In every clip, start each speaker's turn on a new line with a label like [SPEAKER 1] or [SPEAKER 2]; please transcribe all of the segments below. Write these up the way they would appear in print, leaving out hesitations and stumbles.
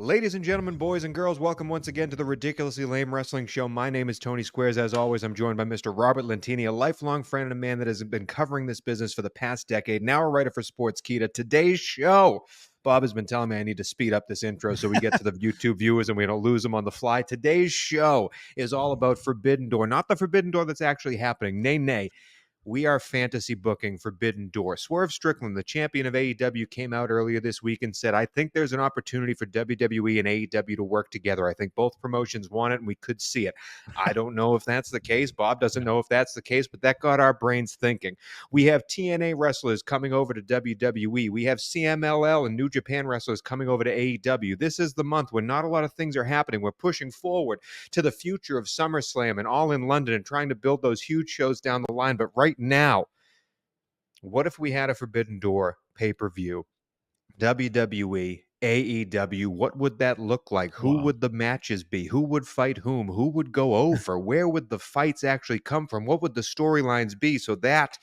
[SPEAKER 1] Ladies and gentlemen, boys and girls, welcome once again to the Ridiculously Lame Wrestling Show. My name is Tony Squares. As always, I'm joined by Mr. Robert Lentini, a lifelong friend and a man that has been covering this business for the past decade, now a writer for Sportskeeda. Today's show, Bob has been telling me I need to speed up this intro so we get to the YouTube viewers and we don't lose them on the fly. Today's show is all about Forbidden Door, not the Forbidden Door that's actually happening. Nay. We are fantasy booking Forbidden Door. Swerve Strickland, the champion of AEW, came out earlier this week and said, I think there's an opportunity for WWE and AEW to work together. I think both promotions want it, and we could see it. I don't know if that's the case. Bob doesn't know if that's the case, but that got our brains thinking. We have TNA wrestlers coming over to WWE. We have CMLL and New Japan wrestlers coming over to AEW. This is the month when not a lot of things are happening. We're pushing forward to the future of SummerSlam and All in London and trying to build those huge shows down the line. But right now, what if we had a Forbidden Door pay-per-view? WWE, AEW, what would that look like? Who would the matches be? Who would fight whom? Who would go over? Where would the fights actually come from? What would the storylines be? So that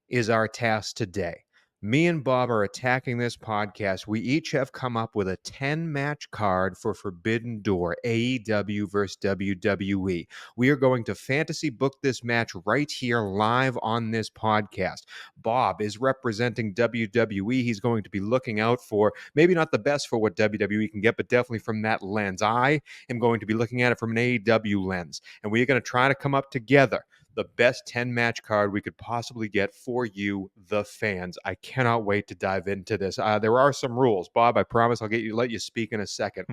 [SPEAKER 1] is our task today. Me and Bob are attacking this podcast. We each have come up with a 10-match card for Forbidden Door, AEW versus WWE. We are going to fantasy book this match right here live on this podcast. Bob is representing WWE. He's going to be looking out for maybe not the best for what WWE can get, but definitely from that lens. I am going to be looking at it from an AEW lens, and we are going to try to come up together the best 10-match card we could possibly get for you, the fans. I cannot wait to dive into this. There are some rules. Bob, I promise I'll let you speak in a second.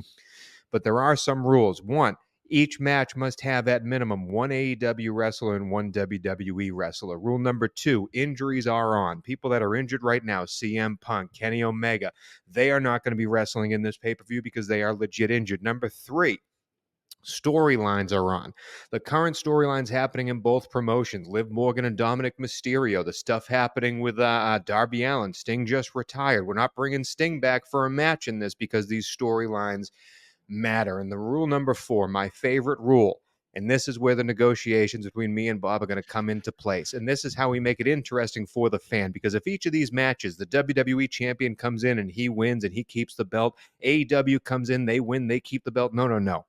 [SPEAKER 1] But there are some rules. One, each match must have at minimum one AEW wrestler and one WWE wrestler. Rule number 2, injuries are on. People that are injured right now, CM Punk, Kenny Omega, they are not going to be wrestling in this pay-per-view because they are legit injured. Number 3, storylines are on. The current storylines happening in both promotions. Liv Morgan and Dominic Mysterio. The stuff happening with Darby Allin. Sting just retired. We're not bringing Sting back for a match in this because these storylines matter. And the rule number 4, my favorite rule, and this is where the negotiations between me and Bob are going to come into place. And this is how we make it interesting for the fan, because if each of these matches, the WWE champion comes in and he wins and he keeps the belt, AEW comes in, they win, they keep the belt. No.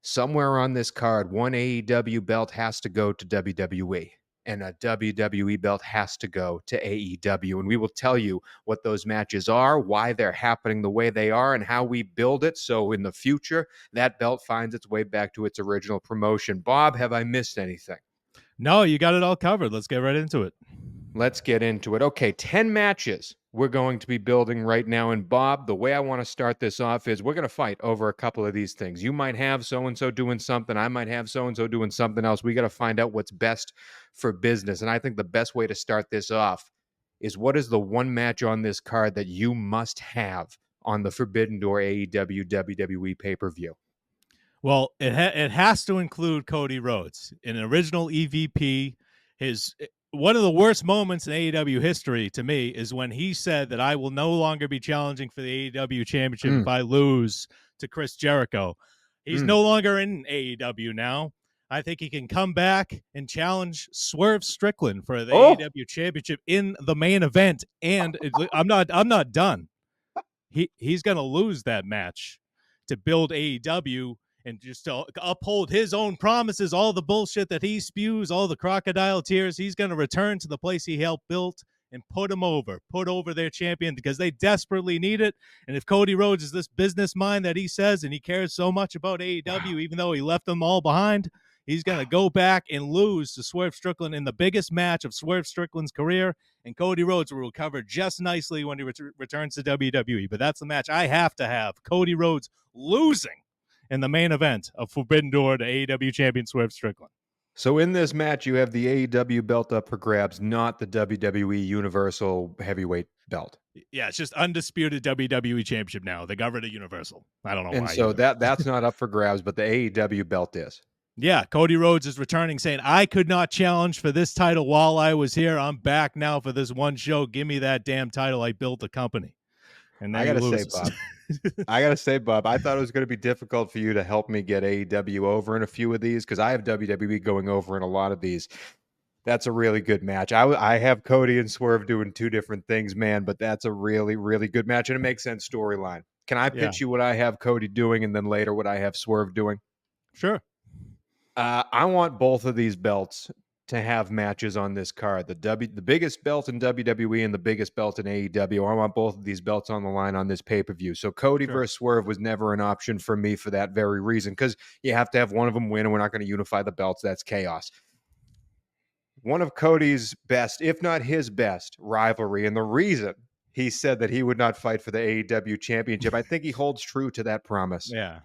[SPEAKER 1] Somewhere on this card, one AEW belt has to go to WWE, and a WWE belt has to go to AEW. And we will tell you what those matches are, why they're happening the way they are, and how we build it. So in the future, that belt finds its way back to its original promotion. Bob, have I missed anything?
[SPEAKER 2] No, you got it all covered. Let's get right into it.
[SPEAKER 1] Let's get into it. Okay, 10 matches we're going to be building right now. And Bob, the way I want to start this off is we're going to fight over a couple of these things. You might have so-and-so doing something. I might have so-and-so doing something else. We got to find out what's best for business. And I think the best way to start this off is, what is the one match on this card that you must have on the Forbidden Door AEW WWE pay-per-view?
[SPEAKER 2] Well, it has to include Cody Rhodes, an original EVP. One of the worst moments in AEW history to me is when he said that I will no longer be challenging for the AEW championship if I lose to Chris Jericho. He's no longer in AEW now. I think he can come back and challenge Swerve Strickland for the AEW championship in the main event. And I'm not done. He's going to lose that match to build AEW and just to uphold his own promises, all the bullshit that he spews, all the crocodile tears. He's going to return to the place he helped build and put over their champion, because they desperately need it. And if Cody Rhodes is this business mind that he says, and he cares so much about AEW, even though he left them all behind, he's going to go back and lose to Swerve Strickland in the biggest match of Swerve Strickland's career. And Cody Rhodes will recover just nicely when he returns to WWE. But that's the match I have to have. Cody Rhodes losing in the main event of Forbidden Door to AEW champion Swerve Strickland.
[SPEAKER 1] So in this match, you have the AEW belt up for grabs, not the WWE Universal Heavyweight belt.
[SPEAKER 2] Yeah, it's just undisputed WWE championship now. They got rid of Universal. I don't know why.
[SPEAKER 1] And so that's not up for grabs, but the AEW belt is.
[SPEAKER 2] Yeah, Cody Rhodes is returning, saying, I could not challenge for this title while I was here. I'm back now for this one show. Give me that damn title. I built a company. And then I
[SPEAKER 1] gotta say, Bob, I thought it was going to be difficult for you to help me get AEW over in a few of these, because I have WWE going over in a lot of these. That's a really good match. I have Cody and Swerve doing two different things, man, but that's a really, really good match, and it makes sense storyline. Can I
[SPEAKER 2] Yeah,
[SPEAKER 1] pitch you what I have Cody doing and then later what I have Swerve doing?
[SPEAKER 2] sure.
[SPEAKER 1] I want both of these belts to have matches on this card. The biggest belt in WWE and the biggest belt in AEW. I want both of these belts on the line on this pay-per-view. So Cody
[SPEAKER 2] Sure.
[SPEAKER 1] versus Swerve was never an option for me for that very reason, because you have to have one of them win, and we're not going to unify the belts. That's chaos. One of Cody's best, if not his best, rivalry, and the reason he said that he would not fight for the AEW championship, I think he holds true to that promise.
[SPEAKER 2] Yeah.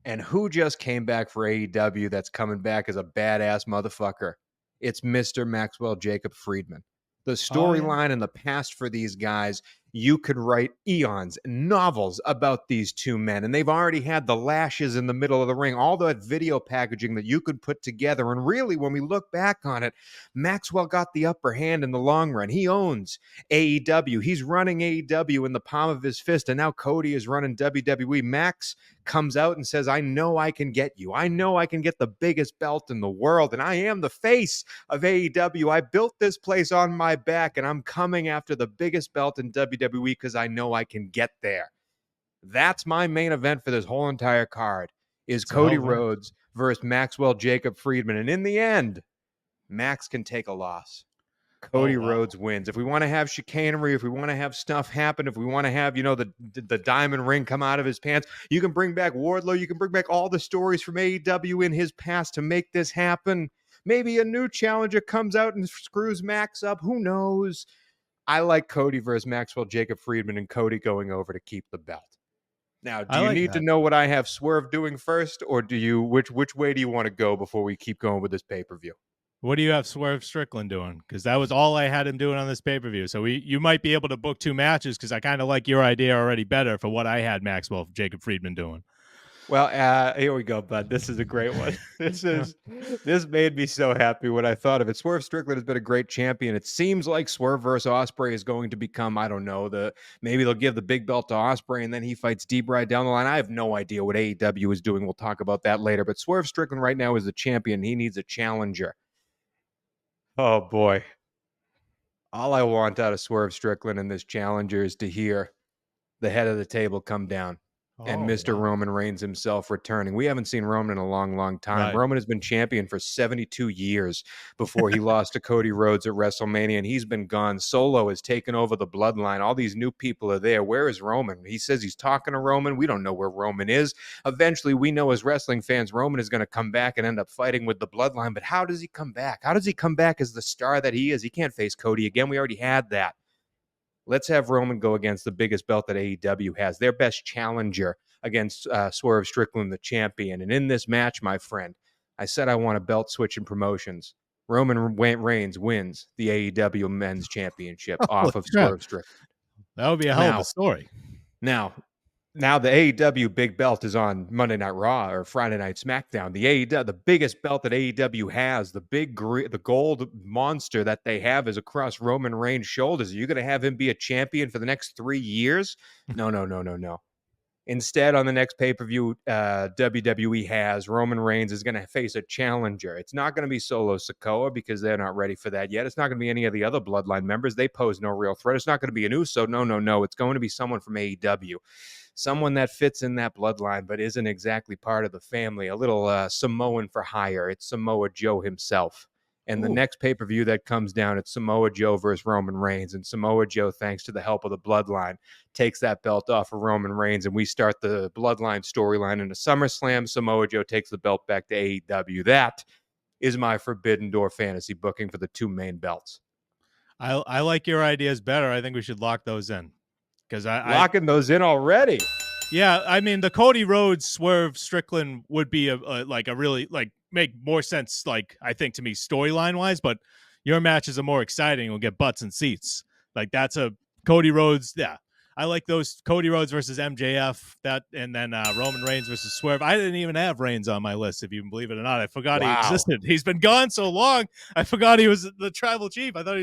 [SPEAKER 1] And who just came back for AEW that's coming back as a badass motherfucker? It's Mr. Maxwell Jacob Friedman. The
[SPEAKER 2] Oh yeah.
[SPEAKER 1] storyline in the past for these guys, you could write eons, novels about these two men. And they've already had the lashes in the middle of the ring, all that video packaging that you could put together. And really, when we look back on it, Maxwell got the upper hand in the long run. He owns AEW. He's running AEW in the palm of his fist. And now Cody is running WWE. Max comes out and says, I know I can get you. I know I can get the biggest belt in the world. And I am the face of AEW. I built this place on my back, and I'm coming after the biggest belt in WWE because I know I can get there. That's my main event for this whole entire card, is
[SPEAKER 2] It's a hell
[SPEAKER 1] Cody
[SPEAKER 2] of a-
[SPEAKER 1] Rhodes versus Maxwell Jacob Friedman. And in the end, Max can take a loss.
[SPEAKER 2] Oh
[SPEAKER 1] Cody
[SPEAKER 2] wow.
[SPEAKER 1] Rhodes wins. If we want to have chicanery, if we want to have stuff happen, if we want to have, the diamond ring come out of his pants, you can bring back Wardlow. You can bring back all the stories from AEW in his past to make this happen. Maybe a new challenger comes out and screws Max up. Who knows? I like Cody versus Maxwell Jacob Friedman, and Cody going over to keep the belt. Now, do
[SPEAKER 2] I
[SPEAKER 1] you
[SPEAKER 2] like
[SPEAKER 1] need to
[SPEAKER 2] that.
[SPEAKER 1] know what I have Swerve doing first, or do you which way do you want to go before we keep going with this pay-per-view?
[SPEAKER 2] What do you have Swerve Strickland doing? Because that was all I had him doing on this pay per view. So you might be able to book two matches because I kind of like your idea already better for what I had Maxwell Jacob Friedman doing.
[SPEAKER 1] Well, here we go, bud. This is a great one. This made me so happy when I thought of it. Swerve Strickland has been a great champion. It seems like Swerve versus Ospreay is going to become, I don't know, maybe they'll give the big belt to Ospreay and then he fights D-Bry down the line. I have no idea what AEW is doing. We'll talk about that later. But Swerve Strickland right now is the champion. He needs a challenger. Oh boy. All I want out of Swerve Strickland and this challenger is to hear the head of the table come down and
[SPEAKER 2] Oh
[SPEAKER 1] Mr.
[SPEAKER 2] wow.
[SPEAKER 1] Roman Reigns himself returning. We haven't seen Roman in a long, long time.
[SPEAKER 2] Right.
[SPEAKER 1] Roman has been champion for 72 years before he lost to Cody Rhodes at WrestleMania, and he's been gone. Solo has taken over the bloodline. All these new people are there. Where is Roman? He says he's talking to Roman. We don't know where Roman is. Eventually, we know as wrestling fans, Roman is going to come back and end up fighting with the bloodline. But how does he come back? How does he come back as the star that he is? He can't face Cody again. We already had that. Let's have Roman go against the biggest belt that AEW has, their best challenger against Swerve Strickland, the champion. And in this match, my friend, I said I want a belt switch in promotions. Roman Reigns wins the AEW Men's Championship
[SPEAKER 2] Holy
[SPEAKER 1] off of
[SPEAKER 2] crap.
[SPEAKER 1] Swerve Strickland.
[SPEAKER 2] That would be a hell of a story.
[SPEAKER 1] Now, the AEW big belt is on Monday Night Raw or Friday Night SmackDown. The AEW, the biggest belt that AEW has, the gold monster that they have is across Roman Reigns' shoulders. Are you going to have him be a champion for the next 3 years? No, no, no, no, no. Instead, on the next pay-per-view WWE has, Roman Reigns is going to face a challenger. It's not going to be Solo Sikoa because they're not ready for that yet. It's not going to be any of the other Bloodline members. They pose no real threat. It's not going to be an Uso. No, no, no. It's going to be someone from AEW. Someone that fits in that bloodline but isn't exactly part of the family. A little Samoan for hire. It's Samoa Joe himself. And the
[SPEAKER 2] Ooh.
[SPEAKER 1] next pay-per-view that comes down, it's Samoa Joe versus Roman Reigns. And Samoa Joe, thanks to the help of the bloodline, takes that belt off of Roman Reigns. And we start the bloodline storyline in a SummerSlam. Samoa Joe takes the belt back to AEW. That is my Forbidden Door fantasy booking for the two main belts.
[SPEAKER 2] I like your ideas better. I think we should lock those in. Because
[SPEAKER 1] Locking those in already.
[SPEAKER 2] Yeah, I mean the Cody Rhodes Swerve Strickland would be a really make more sense, I think, to me storyline wise, but your matches are more exciting. We'll get butts and seats. Like that's a Cody Rhodes. Yeah, I like those Cody Rhodes versus MJF and then Roman Reigns versus Swerve. I didn't even have Reigns on my list, if you can believe it or not. I forgot he
[SPEAKER 1] Wow.
[SPEAKER 2] existed. He's been gone so long. I forgot he was the tribal chief. I thought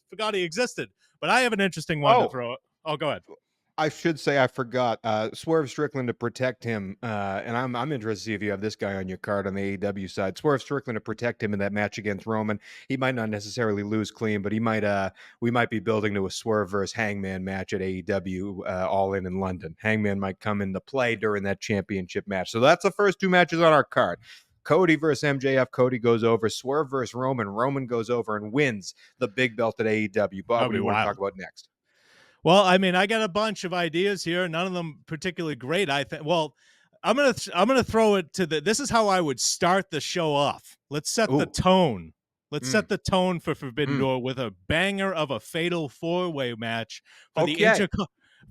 [SPEAKER 2] forgot he existed. But I have an interesting one to throw. Oh, go ahead.
[SPEAKER 1] I should say I forgot. Swerve Strickland to protect him, and I'm interested to see if you have this guy on your card on the AEW side. Swerve Strickland to protect him in that match against Roman. He might not necessarily lose clean, but he might. We might be building to a Swerve versus Hangman match at AEW All In London. Hangman might come into play during that championship match. So that's the first two matches on our card. Cody versus MJF. Cody goes over. Swerve versus Roman. Roman goes over and wins the big belt at AEW. Bob,
[SPEAKER 2] That
[SPEAKER 1] what
[SPEAKER 2] would
[SPEAKER 1] do
[SPEAKER 2] be
[SPEAKER 1] you want to
[SPEAKER 2] wild.
[SPEAKER 1] talk about next?
[SPEAKER 2] Well, I mean, I got a bunch of ideas here, none of them particularly great. I think. Well, I'm gonna throw it to the. This is how I would start the show off. Let's set the
[SPEAKER 1] Ooh.
[SPEAKER 2] tone. Let's
[SPEAKER 1] Mm.
[SPEAKER 2] set the tone for Forbidden
[SPEAKER 1] Mm.
[SPEAKER 2] Door with a banger of a fatal four-way match for
[SPEAKER 1] Okay.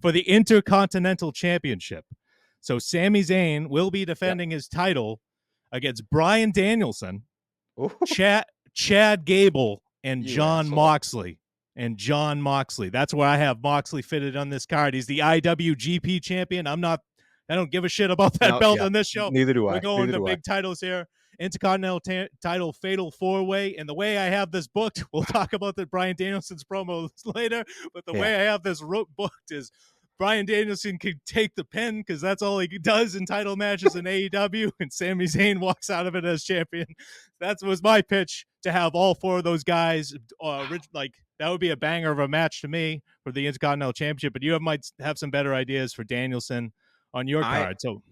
[SPEAKER 2] the Intercontinental Championship. So Sami Zayn will be
[SPEAKER 1] Yep.
[SPEAKER 2] defending his title against Bryan Danielson,
[SPEAKER 1] Ooh,
[SPEAKER 2] Chad Gable, and
[SPEAKER 1] you
[SPEAKER 2] John
[SPEAKER 1] asshole.
[SPEAKER 2] Moxley. That's where I have Moxley fitted on this card. He's the IWGP champion. I don't give a shit about that
[SPEAKER 1] No,
[SPEAKER 2] belt
[SPEAKER 1] yeah.
[SPEAKER 2] on this show.
[SPEAKER 1] Neither do
[SPEAKER 2] We're
[SPEAKER 1] I.
[SPEAKER 2] going
[SPEAKER 1] Neither
[SPEAKER 2] the
[SPEAKER 1] do I.
[SPEAKER 2] big titles here. Intercontinental title fatal four-way. And the way I have this booked, we'll talk about the Bryan Danielson's promos later, but the
[SPEAKER 1] Yeah.
[SPEAKER 2] way I have this booked is Bryan Danielson can take the pin because that's all he does in title matches in AEW, and Sami Zayn walks out of it as champion. That was my pitch, to have all four of those guys. Like, that would be a banger of a match to me for the Intercontinental Championship. But you might have some better ideas for Danielson on your
[SPEAKER 1] I
[SPEAKER 2] card. So go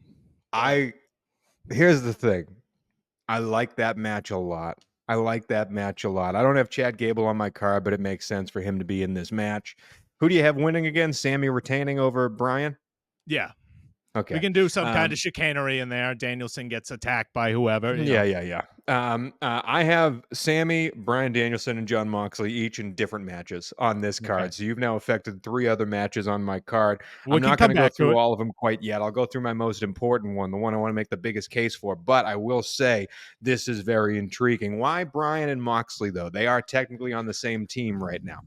[SPEAKER 2] ahead.
[SPEAKER 1] I here's the thing. I like that match a lot. I like that match a lot. I don't have Chad Gable on my card, but it makes sense for him to be in this match. Who do you have winning again? Sammy retaining over Bryan?
[SPEAKER 2] Yeah. We
[SPEAKER 1] Okay.
[SPEAKER 2] can do some kind of chicanery in there. Danielson gets attacked by whoever.
[SPEAKER 1] Yeah. I have Sammy, Bryan Danielson, and John Moxley each in different matches on this
[SPEAKER 2] Okay.
[SPEAKER 1] card. So you've now affected 3 other matches on my card.
[SPEAKER 2] We
[SPEAKER 1] I'm
[SPEAKER 2] can
[SPEAKER 1] not going
[SPEAKER 2] come
[SPEAKER 1] to go
[SPEAKER 2] back to
[SPEAKER 1] through
[SPEAKER 2] it.
[SPEAKER 1] all of them quite yet. I'll go through my most important one, the one I want to make the biggest case for. But I will say this is very intriguing. Why Bryan and Moxley, though? They are technically on the same team right now.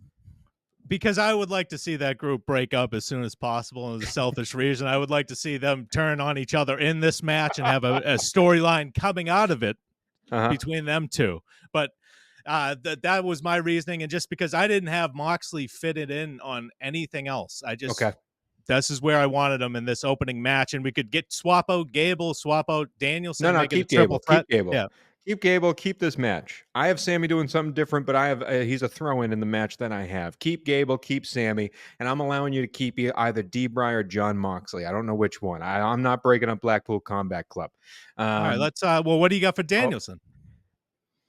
[SPEAKER 2] Because I would like to see that group break up as soon as possible. And as a selfish reason, I would like to see them turn on each other in this match and have a storyline coming out of it between them two. But that was my reasoning. And just because I didn't have Moxley fitted in on anything else,
[SPEAKER 1] Okay.
[SPEAKER 2] this is where I wanted him in this opening match. And we could swap out Gable, swap out Danielson,
[SPEAKER 1] No,
[SPEAKER 2] make it a
[SPEAKER 1] keep
[SPEAKER 2] triple
[SPEAKER 1] Gable.
[SPEAKER 2] threat.
[SPEAKER 1] Keep Gable.
[SPEAKER 2] Yeah.
[SPEAKER 1] Keep Gable. Keep this match. I have Sammy doing something different, but I have he's a throw-in in the match that I have. Keep Gable. Keep Sammy, and I'm allowing you to keep either D-Bry or John Moxley. I don't know which one. I'm not breaking up Blackpool Combat Club.
[SPEAKER 2] All right. Let's. Well, what do you got for Danielson?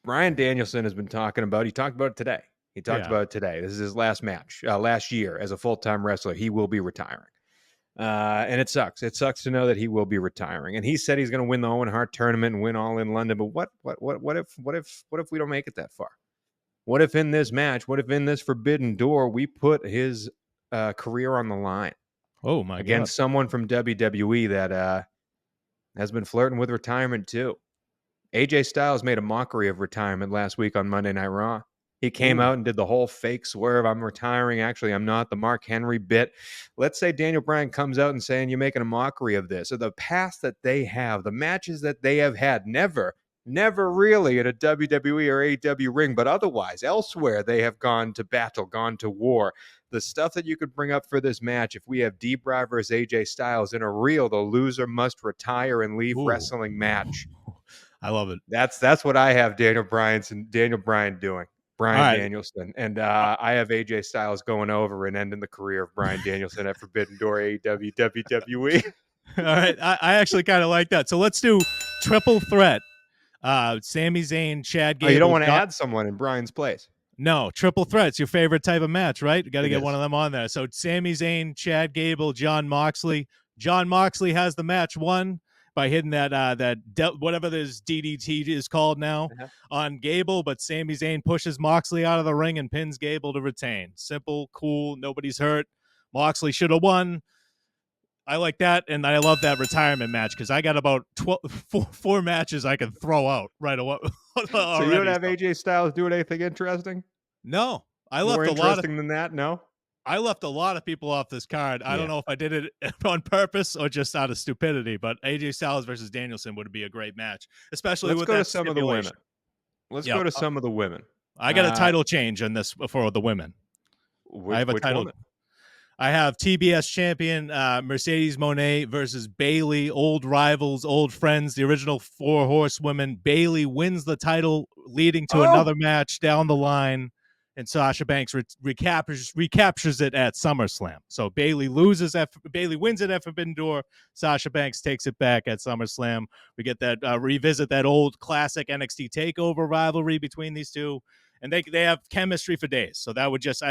[SPEAKER 1] Bryan Danielson has been talking about. He talked about it today. This is his last match, last year as a full-time wrestler. He will be retiring. And it sucks. It sucks to know that he will be retiring. And he said he's going to win the Owen Hart tournament and win All in London. But what if we don't make it that far? What if in this match? What if in this Forbidden Door we put his career on the line?
[SPEAKER 2] Oh my
[SPEAKER 1] against someone from WWE that has been flirting with retirement too. AJ Styles made a mockery of retirement last week on Monday Night Raw. He came out and did the whole fake swerve. I'm retiring. Actually, I'm not. The Mark Henry bit. Let's say Daniel Bryan comes out and saying you're making a mockery of this. Or the past that they have, the matches that they have had, never really in a WWE or AEW ring, but otherwise, elsewhere, they have gone to battle, gone to war. The stuff that you could bring up for this match, if we have D-Bry versus AJ Styles in a real, the loser must retire and leave wrestling match.
[SPEAKER 2] I love it.
[SPEAKER 1] That's what I have Daniel Bryan doing. Bryan
[SPEAKER 2] right.
[SPEAKER 1] Danielson. And I have AJ Styles going over and ending the career of Bryan Danielson at Forbidden Door, AEW, WWE.
[SPEAKER 2] All right. I actually kind of like that. So let's do triple threat. Sami Zayn, Chad Gable.
[SPEAKER 1] You don't want to add someone in Bryan's place.
[SPEAKER 2] No, triple threat's your favorite type of match, right? You got to get one of them on there. So Sami Zayn, Chad Gable, John Moxley. John Moxley has the match won by hitting whatever this DDT is called now on Gable, but Sami Zayn pushes Moxley out of the ring and pins Gable to retain. Simple, cool, nobody's hurt. Moxley should have won. I like that, and I love that retirement match because I got about four matches I can throw out right away.
[SPEAKER 1] So you don't have AJ Styles doing anything interesting?
[SPEAKER 2] No, I
[SPEAKER 1] More
[SPEAKER 2] left
[SPEAKER 1] interesting than that. No,
[SPEAKER 2] I left a lot of people off this card. I don't know if I did it on purpose or just out of stupidity, but AJ Styles versus Danielson would be a great match, especially
[SPEAKER 1] Let's
[SPEAKER 2] with
[SPEAKER 1] go
[SPEAKER 2] that
[SPEAKER 1] to some of the women. Let's go to
[SPEAKER 2] some
[SPEAKER 1] some of the women.
[SPEAKER 2] I got a title change on this for the women. I have a title.
[SPEAKER 1] Woman?
[SPEAKER 2] I have TBS champion Mercedes Moné versus Bayley, old rivals, old friends, the original four horsewomen. Bayley wins the title, leading to
[SPEAKER 1] Oh,
[SPEAKER 2] another match down the line, and Sasha Banks recaptures it at SummerSlam. So Bayley wins it at Forbidden Door. Sasha Banks takes it back at SummerSlam. We get that revisit that old classic NXT Takeover rivalry between these two, and they have chemistry for days. So that would just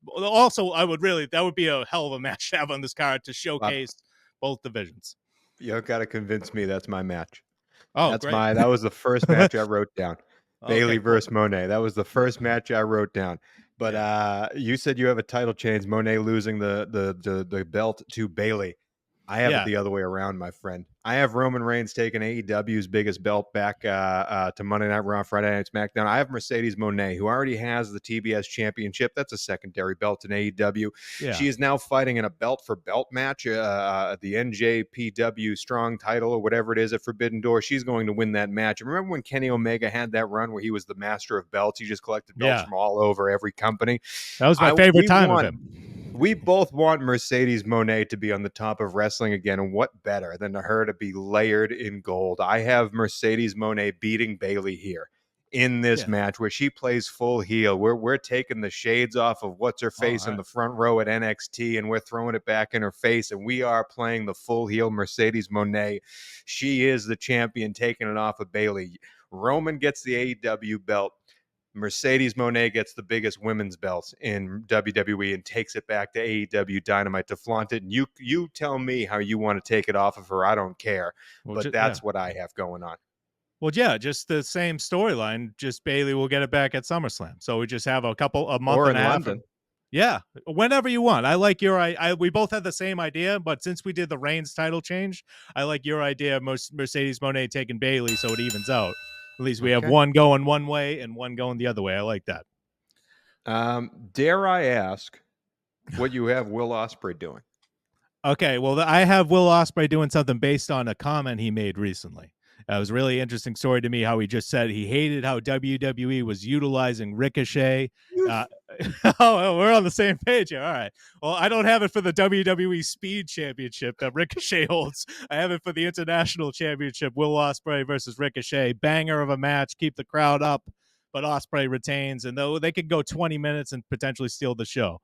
[SPEAKER 2] also, that would be a hell of a match to have on this card to
[SPEAKER 1] Bob,
[SPEAKER 2] showcase both divisions.
[SPEAKER 1] you got to convince me that's my match.
[SPEAKER 2] Oh, great.
[SPEAKER 1] That was the first match I wrote down. Bailey
[SPEAKER 2] Okay, cool.
[SPEAKER 1] versus Monet. That was the first match I wrote down. But you said you have a title change. Monet losing the belt to Bailey. I have it
[SPEAKER 2] Yeah.
[SPEAKER 1] the other way around, my friend. I have Roman Reigns taking AEW's biggest belt back to Monday Night Raw, Friday Night SmackDown. I have Mercedes Moné, who already has the TBS Championship. That's a secondary belt in AEW.
[SPEAKER 2] Yeah.
[SPEAKER 1] She is now fighting in a belt-for-belt match, the NJPW Strong title or whatever it is at Forbidden Door. She's going to win that match. Remember when Kenny Omega had that run where he was the master of belts? He just collected belts
[SPEAKER 2] Yeah.
[SPEAKER 1] from all over every company.
[SPEAKER 2] That was my favorite time of him.
[SPEAKER 1] We both want Mercedes Moné to be on the top of wrestling again, and what better than her to be layered in gold? I have Mercedes Moné beating Bayley here in this match where she plays full heel. We're taking the shades off of what's her face in the front row at NXT, and we're throwing it back in her face, and we are playing the full heel Mercedes Moné. She is the champion, taking it off of Bayley. Roman gets the AEW belt. Mercedes Moné gets the biggest women's belt in WWE and takes it back to AEW Dynamite to flaunt it. And you tell me how you want to take it off of her. I don't care. But that's what I have going on.
[SPEAKER 2] Well, yeah, just the same storyline. Just Bayley will get it back at SummerSlam. So we just have a month
[SPEAKER 1] or
[SPEAKER 2] and
[SPEAKER 1] in
[SPEAKER 2] a half.
[SPEAKER 1] London.
[SPEAKER 2] Yeah, whenever you want. I like your. We both had the same idea, but since we did the Reigns title change, I like your idea of Mercedes Moné taking Bayley, so it evens out. At least we have one going one way and one going the other way. I like that.
[SPEAKER 1] Dare I ask what you have Will Ospreay doing?
[SPEAKER 2] Okay, well, I have Will Ospreay doing something based on a comment he made recently. It was a really interesting story to me how he just said he hated how WWE was utilizing Ricochet. Oh, we're on the same page here. All right. Well, I don't have it for the WWE Speed Championship that Ricochet holds. I have it for the International Championship, Will Ospreay versus Ricochet. Banger of a match, keep the crowd up, but Ospreay retains, and though they could go 20 minutes and potentially steal the show.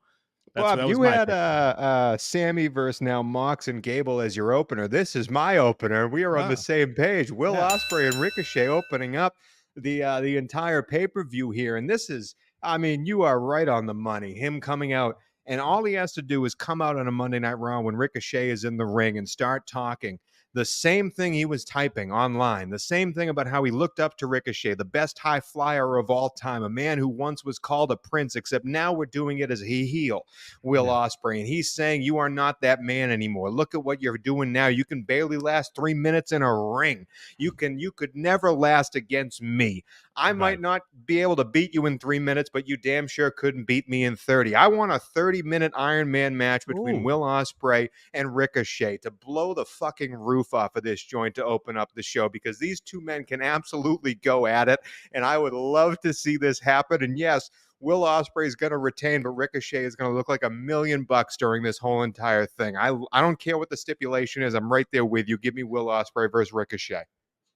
[SPEAKER 1] Bob, you had Sammy versus now Mox and Gable as your opener. This is my opener. We are on the same page. Will Ospreay and Ricochet opening up the entire pay-per-view here. And this is, I mean, you are right on the money. Him coming out, and all he has to do is come out on a Monday Night Raw when Ricochet is in the ring and start talking the same thing he was typing online, the same thing about how he looked up to Ricochet, the best high flyer of all time, a man who once was called a prince, except now we're doing it as a heel, Will Ospreay. And he's saying, you are not that man anymore. Look at what you're doing now. You can barely last 3 minutes in a ring. You could never last against me. I might not be able to beat you in 3 minutes, but you damn sure couldn't beat me in 30. I want a 30-minute Iron Man match between Will Ospreay and Ricochet to blow the fucking roof off of this joint to open up the show, because these two men can absolutely go at it, and I would love to see this happen. And yes, Will Ospreay is going to retain, but Ricochet is going to look like $1 million during this whole entire thing. I don't care what the stipulation is. I'm right there with you. Give me Will Ospreay versus Ricochet.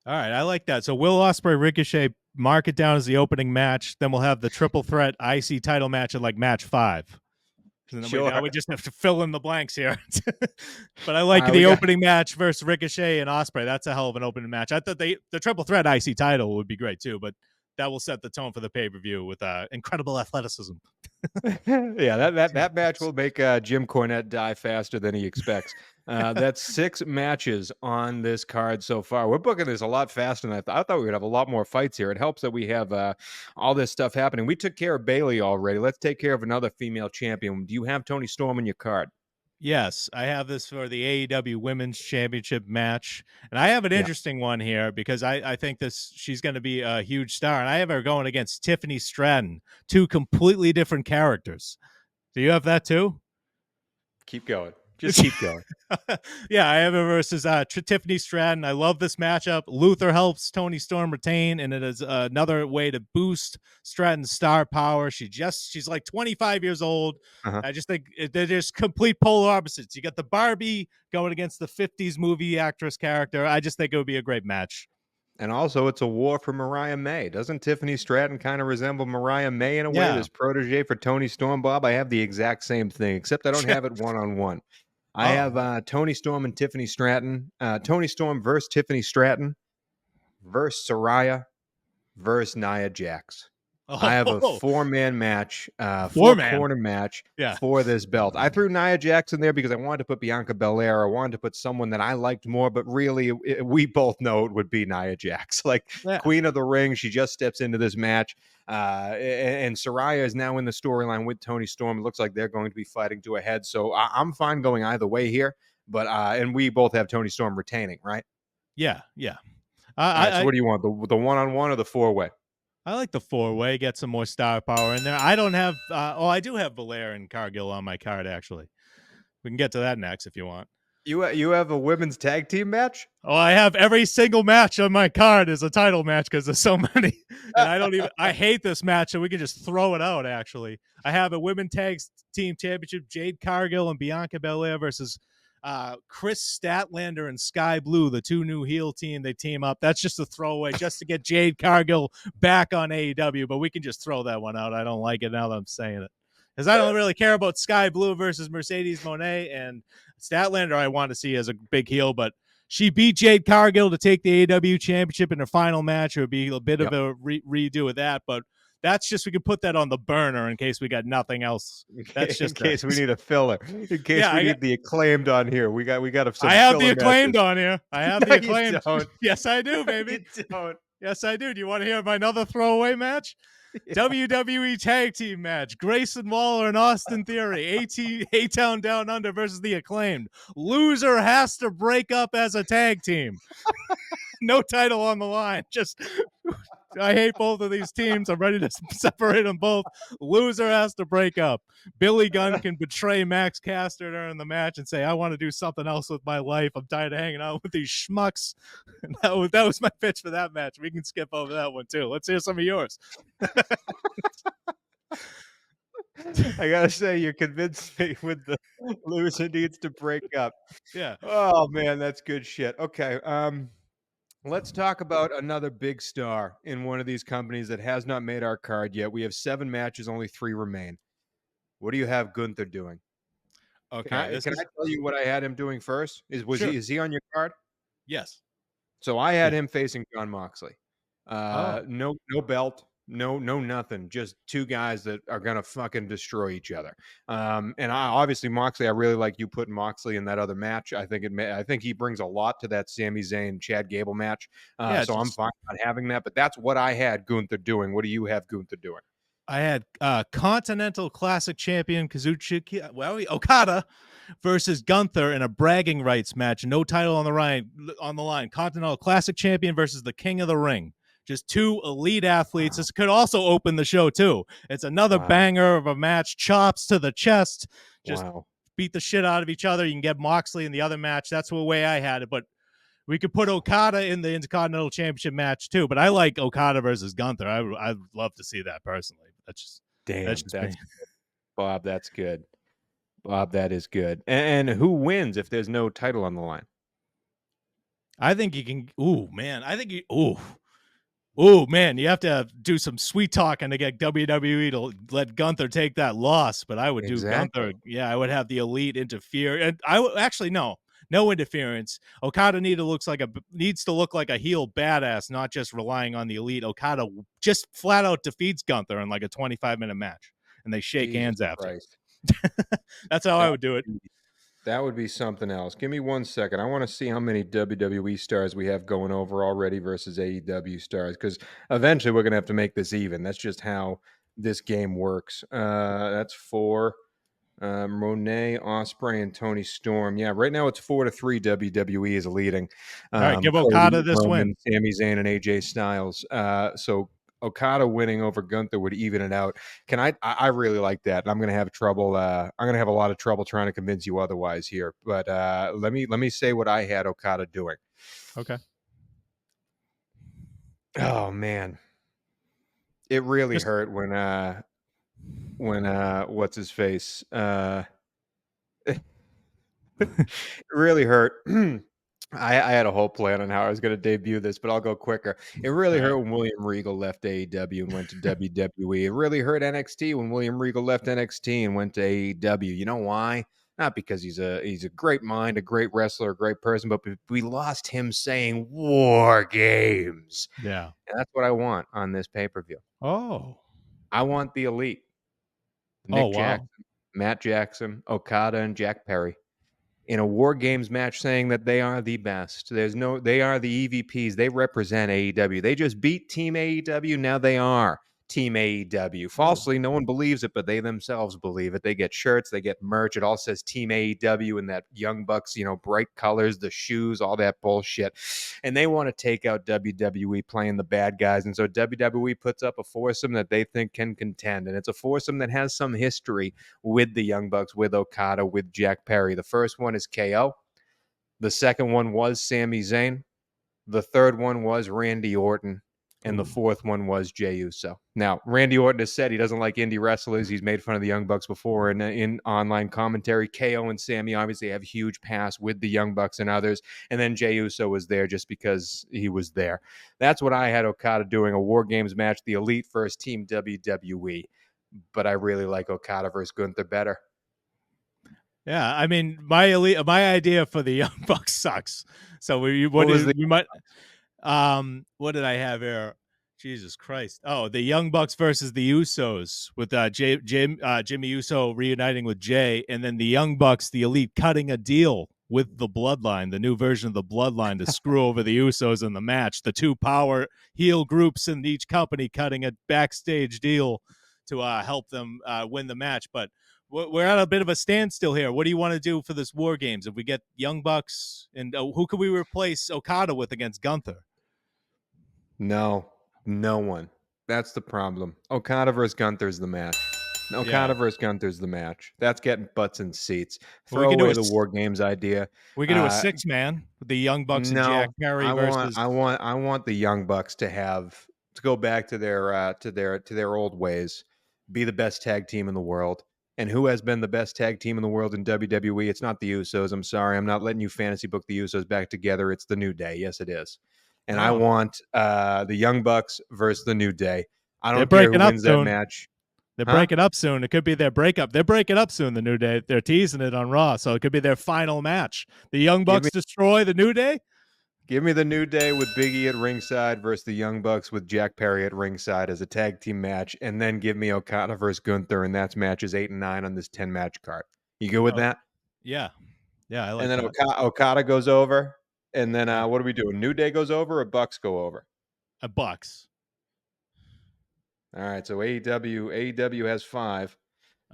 [SPEAKER 2] All right, I like that. So Will Ospreay, Ricochet, mark it down as the opening match. Then we'll have the triple threat IC title match in like match 5. Now we just have to fill in the blanks here. But I like the opening match versus Ricochet and Ospreay. That's a hell of an opening match. I thought the triple threat IC title would be great too, but that will set the tone for the pay-per-view with incredible athleticism.
[SPEAKER 1] Yeah, that match will make Jim Cornette die faster than he expects. That's 6 matches on this card so far. We're booking this a lot faster than I thought we would have a lot more fights here. It helps that we have all this stuff happening. We took care of Bayley already. Let's take care of another female champion. Do you have Toni Storm in your card?
[SPEAKER 2] Yes, I have this for the AEW Women's Championship match. And I have an interesting one here because I think she's going to be a huge star. And I have her going against Tiffany Stratton, 2 completely different characters. Do you have that too?
[SPEAKER 1] Keep going. Just keep going.
[SPEAKER 2] Yeah, I have her versus Tiffany Stratton. I love this matchup. Luther helps Tony Storm retain, and it is another way to boost Stratton's star power. She's like 25 years old.
[SPEAKER 1] Uh-huh.
[SPEAKER 2] I just think they're just complete polar opposites. You got the Barbie going against the 50s movie actress character. I just think it would be a great match.
[SPEAKER 1] And also, it's a war for Mariah May. Doesn't Tiffany Stratton kind of resemble Mariah May in a way?
[SPEAKER 2] Yeah.
[SPEAKER 1] This protege for Tony Storm, Bob. I have the exact same thing, except I don't have it one-on-one. I
[SPEAKER 2] Oh.
[SPEAKER 1] have Tony Storm and Tiffany Stratton. Tony Storm versus Tiffany Stratton versus Soraya versus Nia Jax. I have a
[SPEAKER 2] Oh.
[SPEAKER 1] four-man match,
[SPEAKER 2] Four-man.
[SPEAKER 1] four-corner match
[SPEAKER 2] Yeah.
[SPEAKER 1] for this belt. I threw Nia Jax in there because I wanted to put Bianca Belair. I wanted to put someone that I liked more, but really, we both know it would be Nia Jax. Like,
[SPEAKER 2] Yeah.
[SPEAKER 1] Queen of the Ring, she just steps into this match. And Soraya is now in the storyline with Tony Storm. It looks like they're going to be fighting to a head. So I'm fine going either way here. But and we both have Tony Storm retaining, right?
[SPEAKER 2] Yeah. Yeah.
[SPEAKER 1] All right, so what do you want? The one-on-one or the four-way?
[SPEAKER 2] I like the four-way, get some more star power in there. I don't have I do have Belair and Cargill on my card, actually. We can get to that next if you want.
[SPEAKER 1] You have a women's tag team match?
[SPEAKER 2] Oh, I have every single match on my card as a title match because there's so many. And I hate this match, so we can just throw it out, actually. I have a women's tag team championship, Jade Cargill and Bianca Belair versus Chris Statlander and Sky Blue, the two new heel team. They team up. That's just a throwaway just to get Jade Cargill back on AEW, but we can just throw that one out. I don't like it now that I'm saying it. Because I don't really care about Sky Blue versus Mercedes Moné, and Statlander I want to see as a big heel, but she beat Jade Cargill to take the AEW championship in her final match. It would be a bit of a redo of that, but that's just, we can put that on the burner in case we got nothing else. That's just
[SPEAKER 1] in case we need a filler. In case we need the Acclaimed on here. We got some.
[SPEAKER 2] I have the Acclaimed on here. I have the Acclaimed.
[SPEAKER 1] You don't.
[SPEAKER 2] Yes, I do, baby.
[SPEAKER 1] You don't.
[SPEAKER 2] Yes, I do. Do you want to hear my another throwaway match? Yeah. WWE Tag Team match. Grayson Waller and Austin Theory. A-Town Down Under versus the Acclaimed. Loser has to break up as a tag team. No title on the line. Just, I hate both of these teams. I'm ready to separate them both. Loser has to break up. Billy Gunn can betray Max Caster during the match and say, I want to do something else with my life. I'm tired of hanging out with these schmucks. And that was my pitch for that match. We can skip over that one too. Let's hear some of yours.
[SPEAKER 1] I gotta say, you convinced me with the loser needs to break up.
[SPEAKER 2] Yeah.
[SPEAKER 1] Oh man, that's good shit. Okay. Let's talk about another big star in one of these companies that has not made our card yet. We have 7 matches, only 3 remain. What do you have Gunther doing?
[SPEAKER 2] Okay.
[SPEAKER 1] Can I tell you what I had him doing first? Is he on your card?
[SPEAKER 2] Yes.
[SPEAKER 1] So I had him facing Jon Moxley.
[SPEAKER 2] Oh.
[SPEAKER 1] No belt, no nothing. Just 2 guys that are gonna fucking destroy each other. And obviously Moxley, I really like you putting Moxley in that other match. I think he brings a lot to that Sami Zayn Chad Gable match. So I'm fine not having that. But that's what I had Gunther doing. What do you have Gunther doing?
[SPEAKER 2] I had Continental Classic Champion Okada versus Gunther in a bragging rights match. No title on the line. Continental Classic Champion versus the King of the Ring. Just 2 elite athletes. This could also open the show too. It's another banger of a match. Chops to the chest. Just beat the shit out of each other. You can get Moxley in the other match. That's the way I had it. But we could put Okada in the Intercontinental Championship match too. But I like Okada versus Gunther. I'd love to see that personally. That's just
[SPEAKER 1] Bob. That's good. Bob, that is good. And who wins if there's no title on the line?
[SPEAKER 2] I think you can. Ooh, man. Oh, man, you have to do some sweet talking to get WWE to let Gunther take that loss. But I would do Gunther. Yeah, I would have the Elite interfere. And I would actually, no interference. Okada needs to look like a heel badass, not just relying on the Elite. Okada just flat out defeats Gunther in like a 25-minute match, and they shake hands after. That's how I would do it.
[SPEAKER 1] That would be something else. Give me 1 second. I want to see how many WWE stars we have going over already versus AEW stars, because eventually we're going to have to make this even. That's just how this game works. That's 4. Monet, Ospreay, and Tony Storm. Yeah, right now it's 4-3. WWE is leading.
[SPEAKER 2] All right, give Okada this win.
[SPEAKER 1] Sami Zayn and AJ Styles. So Okada winning over Gunther would even it out. I really like that. I'm gonna have trouble. I'm gonna have a lot of trouble trying to convince you otherwise here. But let me say what I had Okada doing.
[SPEAKER 2] Okay.
[SPEAKER 1] Oh man, it really
[SPEAKER 2] Just
[SPEAKER 1] hurt when what's his face it really hurt. I had a whole plan on how I was going to debut this, but I'll go quicker. It really
[SPEAKER 2] all right.
[SPEAKER 1] hurt when William Regal left AEW and went to WWE. It really hurt NXT when William Regal left NXT and went to AEW. You know why? Not because he's a great mind, a great wrestler, a great person, but we lost him saying war games.
[SPEAKER 2] Yeah.
[SPEAKER 1] And that's what I want on this pay-per-view.
[SPEAKER 2] Oh.
[SPEAKER 1] I want the elite.
[SPEAKER 2] Oh
[SPEAKER 1] Nick
[SPEAKER 2] wow.
[SPEAKER 1] Jackson, Matt Jackson, Okada, and Jack Perry in a War Games match saying that they are the best. They are the EVPs. They represent AEW. They just beat Team AEW. Now they are Team AEW.
[SPEAKER 2] Oh.
[SPEAKER 1] Falsely, no one believes it, but they themselves believe it. They get shirts, they get merch. It all says Team AEW in that Young Bucks, bright colors, the shoes, all that bullshit. And they want to take out WWE playing the bad guys. And so WWE puts up a foursome that they think can contend. And it's a foursome that has some history with the Young Bucks, with Okada, with Jack Perry. The first one is KO. The second one was Sami Zayn. The third one was Randy Orton. And the
[SPEAKER 2] Ooh.
[SPEAKER 1] fourth one was Jey Uso. Now, Randy Orton has said he doesn't like indie wrestlers. He's made fun of the Young Bucks before in online commentary. KO and Sammy obviously have huge past with the Young Bucks and others. And then Jey Uso was there just because he was there. That's what I had Okada doing, a War Games match, the Elite versus Team WWE. But I really like Okada versus Gunther better.
[SPEAKER 2] Yeah, I mean, my idea for the Young Bucks sucks. So we
[SPEAKER 1] What was the
[SPEAKER 2] we might what did I have here? Jesus Christ! Oh, the Young Bucks versus the Usos with Jimmy Uso reuniting with Jay, and then the Young Bucks, the Elite, cutting a deal with the Bloodline, the new version of the Bloodline, to screw over the Usos in the match. The two power heel groups in each company cutting a backstage deal to help them win the match, but we're at a bit of a standstill here. What do you want to do for this War Games? If we get Young Bucks, and who could we replace Okada with against Gunther?
[SPEAKER 1] No one. That's the problem. Okada versus Gunther's the match.
[SPEAKER 2] Yeah,
[SPEAKER 1] Okada versus Gunther's the match. That's getting butts in seats.
[SPEAKER 2] well, we
[SPEAKER 1] Throw
[SPEAKER 2] could do
[SPEAKER 1] away
[SPEAKER 2] a
[SPEAKER 1] the War Games idea.
[SPEAKER 2] we could do a
[SPEAKER 1] Uh,
[SPEAKER 2] 6-man with the Young Bucks and Jack
[SPEAKER 1] no,
[SPEAKER 2] Perry
[SPEAKER 1] I want,
[SPEAKER 2] versus.
[SPEAKER 1] I want, I want the Young Bucks to go back to their old ways, be the best tag team in the world. And who has been the best tag team in the world in WWE? It's not the Usos. I'm sorry, I'm not letting you fantasy book the Usos back together. It's the New Day. Yes, it is. And I
[SPEAKER 2] Oh,
[SPEAKER 1] want the Young Bucks versus the New Day. I
[SPEAKER 2] they're
[SPEAKER 1] don't care who
[SPEAKER 2] breaking up
[SPEAKER 1] wins that
[SPEAKER 2] soon.
[SPEAKER 1] match.
[SPEAKER 2] They're
[SPEAKER 1] Huh?
[SPEAKER 2] breaking up soon. It could be their breakup. They're breaking up soon. The New Day. They're teasing it on Raw, so it could be their final match. The Young
[SPEAKER 1] Give me
[SPEAKER 2] Bucks destroy the New Day.
[SPEAKER 1] Give me the New Day with Big E at ringside versus the Young Bucks with Jack Perry at ringside as a tag team match, and then give me Okada versus Gunther, and that's matches 8 and 9 on this 10-match card. You good with
[SPEAKER 2] Oh,
[SPEAKER 1] that?
[SPEAKER 2] yeah, yeah, I
[SPEAKER 1] And
[SPEAKER 2] like
[SPEAKER 1] then
[SPEAKER 2] that.
[SPEAKER 1] Okada goes over, and then
[SPEAKER 2] Yeah,
[SPEAKER 1] what do we do? New Day goes over, or Bucks go over?
[SPEAKER 2] a Bucks.
[SPEAKER 1] All right, so AEW has 5,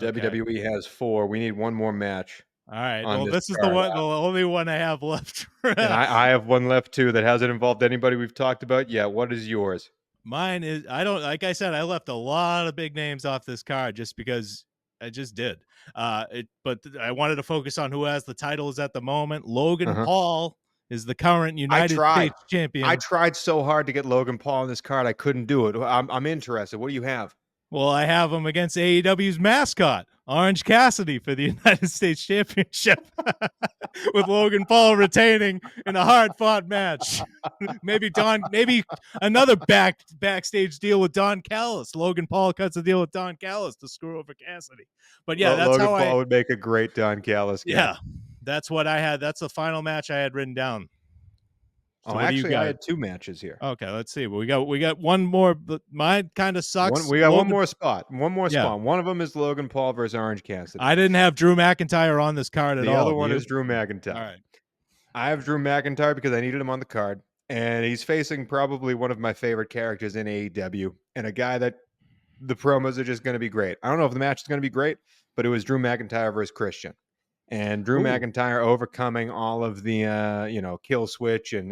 [SPEAKER 2] Okay.
[SPEAKER 1] WWE has 4. We need one more match
[SPEAKER 2] All right.
[SPEAKER 1] on
[SPEAKER 2] Well,
[SPEAKER 1] this
[SPEAKER 2] this is
[SPEAKER 1] card.
[SPEAKER 2] the only one I have left.
[SPEAKER 1] And I have one left too that hasn't involved anybody we've talked about yet. What is yours?
[SPEAKER 2] Mine is I don't like I said I left a lot of big names off this card just because I just did. But I wanted to focus on who has the titles at the moment. Logan
[SPEAKER 1] Uh-huh.
[SPEAKER 2] Paul is the current
[SPEAKER 1] I
[SPEAKER 2] United
[SPEAKER 1] tried.
[SPEAKER 2] States
[SPEAKER 1] I
[SPEAKER 2] champion.
[SPEAKER 1] tried so hard to get Logan Paul on this card. I couldn't do it. I'm interested. What do you have?
[SPEAKER 2] Well, I have him against AEW's mascot, Orange Cassidy, for the United States Championship, with Logan Paul retaining in a hard-fought match. maybe another backstage deal with Don Callis. Logan Paul cuts a deal with Don Callis to screw over Cassidy. But yeah, that's
[SPEAKER 1] Logan
[SPEAKER 2] how
[SPEAKER 1] Paul would make a great Don Callis guy.
[SPEAKER 2] yeah, that's what I had. That's the final match I had written down. So
[SPEAKER 1] Oh,
[SPEAKER 2] what do you
[SPEAKER 1] actually, I
[SPEAKER 2] got?
[SPEAKER 1] had 2 matches here.
[SPEAKER 2] Okay, let's see. We got one more, but mine kind of sucks.
[SPEAKER 1] We got one
[SPEAKER 2] Logan,
[SPEAKER 1] more spot. One more
[SPEAKER 2] yeah.
[SPEAKER 1] spot. One of them is Logan Paul versus Orange Cassidy.
[SPEAKER 2] I didn't have Drew McIntyre on this card at
[SPEAKER 1] The
[SPEAKER 2] all.
[SPEAKER 1] other
[SPEAKER 2] Do
[SPEAKER 1] one
[SPEAKER 2] you?
[SPEAKER 1] is Drew
[SPEAKER 2] All
[SPEAKER 1] McIntyre.
[SPEAKER 2] right.
[SPEAKER 1] I have Drew McIntyre because I needed him on the card, and he's facing probably one of my favorite characters in AEW, and a guy that the promos are just going to be great. I don't know if the match is going to be great, but it was Drew McIntyre versus Christian. And Drew
[SPEAKER 2] Ooh.
[SPEAKER 1] McIntyre overcoming all of the, kill switch and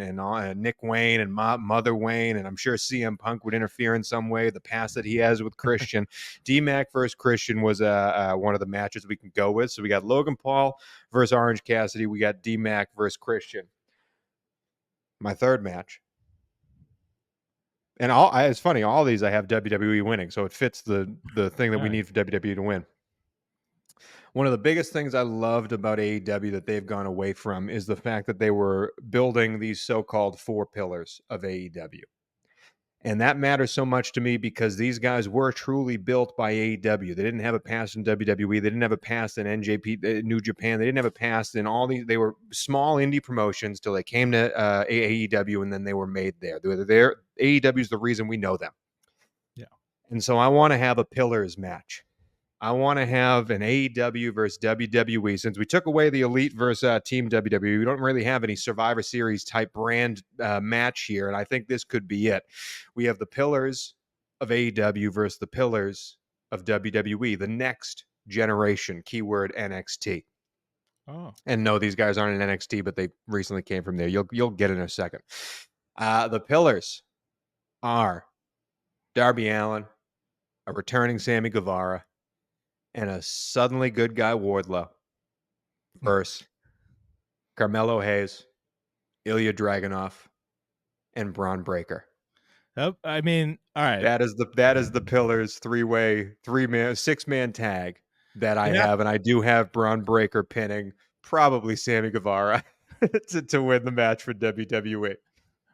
[SPEAKER 1] Nick Wayne and Mother Wayne. And I'm sure CM Punk would interfere in some way. The past that he has with Christian. D-Mac versus Christian was one of the matches we can go with. So we got Logan Paul versus Orange Cassidy. We got D-Mac versus Christian. My third match. And it's funny, all these I have WWE winning. So it fits the thing that we need for WWE to win. One of the biggest things I loved about AEW that they've gone away from is the fact that they were building these so-called 4 pillars of AEW. And that matters so much to me because these guys were truly built by AEW. They didn't have a past in WWE. They didn't have a past in NJP, New Japan. They didn't have a past in all these. They were small indie promotions till they came to AEW, and then they were made there. AEW is the reason we know them.
[SPEAKER 2] Yeah.
[SPEAKER 1] And so I want to have a pillars match. I want to have an AEW versus WWE. Since we took away the Elite versus Team WWE, we don't really have any Survivor Series type brand match here, and I think this could be it. We have the pillars of AEW versus the pillars of WWE, the next generation, keyword NXT.
[SPEAKER 2] Oh.
[SPEAKER 1] And no, these guys aren't in NXT, but they recently came from there. You'll get in a second. The pillars are Darby Allin, a returning Sammy Guevara, and a suddenly good guy Wardlow versus Carmelo Hayes, Ilya Dragunov, and Braun Breaker.
[SPEAKER 2] I mean, all right.
[SPEAKER 1] That is the pillars 6-man tag that I have, and I do have Braun Breaker pinning probably Sammy Guevara to win the match for WWE.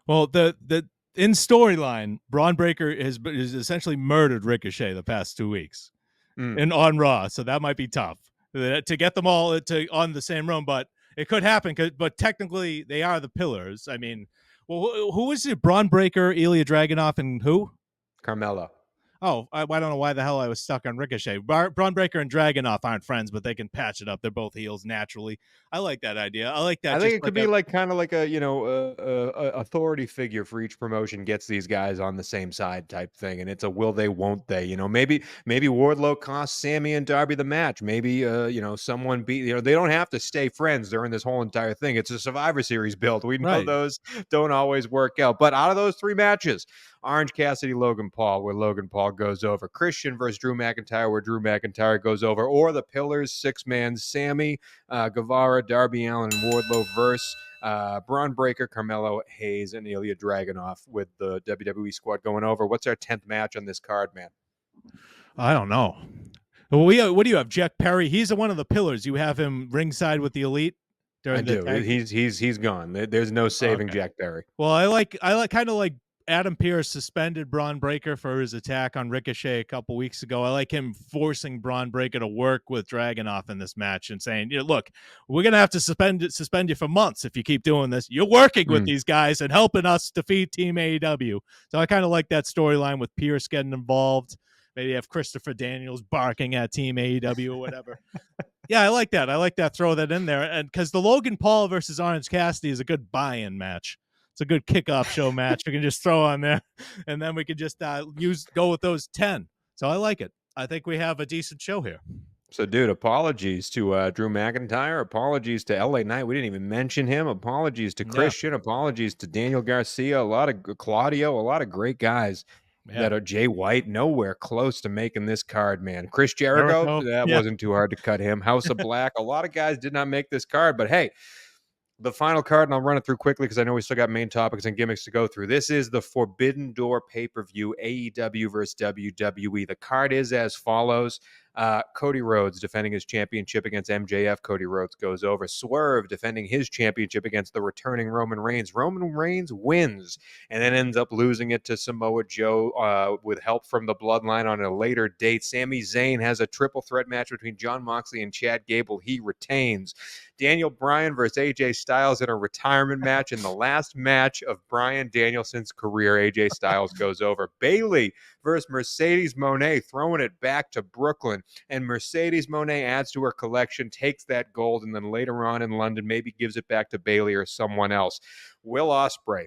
[SPEAKER 2] Well, the in storyline, Braun Breaker has essentially murdered Ricochet the past 2 weeks. And on Raw, so that might be tough to get them all on the same room, but it could happen. But technically, they are the pillars. I mean, well, who is it? Braun Breaker, Ilya Dragunov, and who?
[SPEAKER 1] Carmelo.
[SPEAKER 2] Oh, I don't know why the hell I was stuck on Ricochet. Braun Breaker and Dragunov aren't friends, but they can patch it up. They're both heels naturally. I like that idea. I like that.
[SPEAKER 1] I think it could be kind of like a authority figure for each promotion gets these guys on the same side type thing, and it's a will they, won't they? Maybe Wardlow costs Sammy and Darby the match. Maybe someone beat. They don't have to stay friends during this whole entire thing. It's a Survivor Series build. We know those don't always work out, but out of those 3 matches, Orange Cassidy, Logan Paul, where Logan Paul goes over. Christian versus Drew McIntyre, where Drew McIntyre goes over. Or the pillars, 6-man, Sammy, Guevara, Darby Allin, and Wardlow versus Braun Breaker, Carmelo Hayes, and Ilya Dragunov with the WWE squad going over. What's our 10th match on this card, man?
[SPEAKER 2] I don't know. Well, what do you have? Jack Perry. He's one of the pillars. You have him ringside with the Elite.
[SPEAKER 1] I do. He's gone. There's no saving Jack Perry.
[SPEAKER 2] Well, I kind of like Adam Pearce suspended Braun Breaker for his attack on Ricochet a couple weeks ago. I like him forcing Braun Breaker to work with Dragunov in this match and saying, look, we're going to have to suspend you for months if you keep doing this. You're working with these guys and helping us defeat Team AEW. So I kind of like that storyline with Pearce getting involved. Maybe have Christopher Daniels barking at Team AEW or whatever. Yeah, I like that. Throw that in there. And because the Logan Paul versus Orange Cassidy is a good buy-in match. It's a good kickoff show match. We can just throw on there, and then we can just go with those 10. So I like it. I think we have a decent show here.
[SPEAKER 1] So, dude, apologies to Drew McIntyre. Apologies to LA Knight. We didn't even mention him. Apologies to Christian. Apologies to Daniel Garcia. A lot of Claudio. A lot of great guys that are Jay White. Nowhere close to making this card, man. Chris Jericho. That wasn't too hard to cut him. House of Black. A lot of guys did not make this card, but hey. The final card, and I'll run it through quickly because I know we still got main topics and gimmicks to go through. This is the Forbidden Door pay-per-view, AEW versus WWE. The card is as follows. Cody Rhodes defending his championship against MJF. Cody Rhodes goes over. Swerve defending his championship against the returning Roman Reigns. Roman Reigns wins and then ends up losing it to Samoa Joe with help from the Bloodline on a later date. Sami Zayn has a triple threat match between Jon Moxley and Chad Gable. He retains. Daniel Bryan versus AJ Styles in a retirement match. In the last match of Bryan Danielson's career, AJ Styles goes over. Bayley versus Mercedes Moné, throwing it back to Brooklyn. And Mercedes Moné adds to her collection, takes that gold, and then later on in London maybe gives it back to Bayley or someone else. Will Ospreay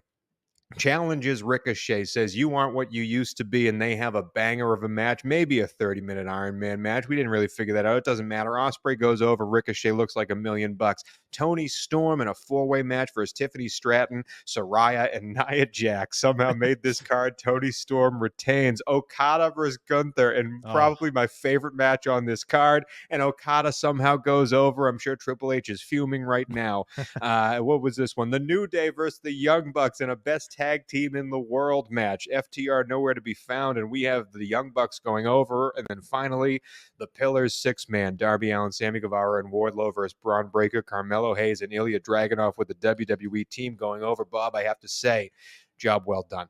[SPEAKER 1] challenges Ricochet, says you aren't what you used to be, and they have a banger of a match, maybe a 30-minute Iron Man match. We didn't really figure that out. It doesn't matter. Ospreay goes over. Ricochet looks like $1,000,000. Tony Storm in a four-way match versus Tiffany Stratton, Saraya, and Nia Jax somehow made this card. Tony Storm retains. Okada versus Gunther, and
[SPEAKER 2] Oh,
[SPEAKER 1] probably my favorite match on this card. And Okada somehow goes over. I'm sure Triple H is fuming right now. What was this one? The New Day versus the Young Bucks in a best tag team in the world match. FTR nowhere to be found, and we have the Young Bucks going over. And then finally, the Pillars 6-man, Darby Allin, Sammy Guevara, and Wardlow versus Braun Breaker, Carmelo Hayes, and Ilya Dragunov with the WWE team going over. Bob, I have to say, job well done.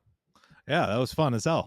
[SPEAKER 2] yeah, that was fun as hell.